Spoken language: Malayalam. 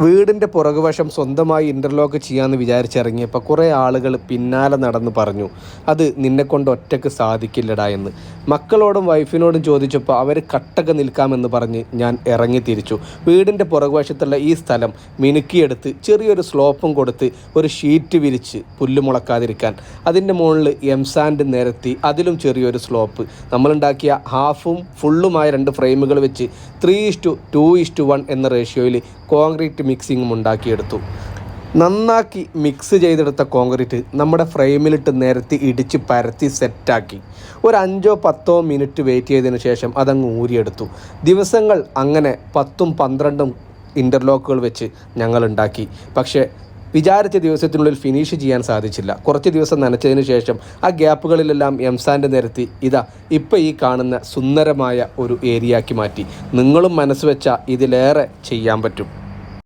വീടിൻ്റെ പുറകുവശം സ്വന്തമായി ഇൻ്റർലോക്ക് ചെയ്യാമെന്ന് വിചാരിച്ചിറങ്ങിയപ്പോൾ കുറേ ആളുകൾ പിന്നാലെ നടന്ന് പറഞ്ഞു, അത് നിന്നെക്കൊണ്ട് ഒറ്റയ്ക്ക് സാധിക്കില്ലടാ എന്ന്. മക്കളോടും വൈഫിനോടും ചോദിച്ചപ്പോൾ അവർ കട്ടക്ക് നിൽക്കാമെന്ന് പറഞ്ഞ് ഞാൻ ഇറങ്ങി തിരിച്ചു. വീടിൻ്റെ പുറകുവശത്തുള്ള ഈ സ്ഥലം മിനുക്കിയെടുത്ത് ചെറിയൊരു സ്ലോപ്പും കൊടുത്ത് ഒരു ഷീറ്റ് വിരിച്ച് പുല്ല് മുളക്കാതിരിക്കാൻ, അതിൻ്റെ മുകളിൽ എംസാൻഡ് നിരത്തി അതിലും ചെറിയൊരു സ്ലോപ്പ്, നമ്മളുണ്ടാക്കിയ ഹാഫും ഫുള്ളുമായ 2 ഫ്രെയിമുകൾ വെച്ച് 3:2:1 എന്ന റേഷ്യോയിൽ കോൺക്രീറ്റ് മിക്സിങ്ങും ഉണ്ടാക്കിയെടുത്തു. നന്നാക്കി മിക്സ് ചെയ്തെടുത്ത കോൺക്രീറ്റ് നമ്മുടെ ഫ്രെയിമിലിട്ട് നിരത്തി ഇടിച്ച് പരത്തി സെറ്റാക്കി. ഒരു 5-10 മിനിറ്റ് വെയിറ്റ് ചെയ്തതിന് ശേഷം അതങ്ങ് ഊരിയെടുത്തു. ദിവസങ്ങൾ അങ്ങനെ 10ഉം 12ഉം ഇൻ്റർലോക്കുകൾ വെച്ച് ഞങ്ങൾ ഉണ്ടാക്കി. പക്ഷേ വിചാരിച്ച ദിവസത്തിനുള്ളിൽ ഫിനിഷ് ചെയ്യാൻ സാധിച്ചില്ല. കുറച്ച് ദിവസം നനച്ചതിന് ശേഷം ആ ഗ്യാപ്പുകളിലെല്ലാം എംസാൻഡ് നിരത്തി ഇപ്പോൾ ഈ കാണുന്ന സുന്ദരമായ ഒരു ഏരിയയാക്കി മാറ്റി. നിങ്ങളും മനസ്സ് വെച്ചാൽ ഇതിലേറെ ചെയ്യാൻ പറ്റും.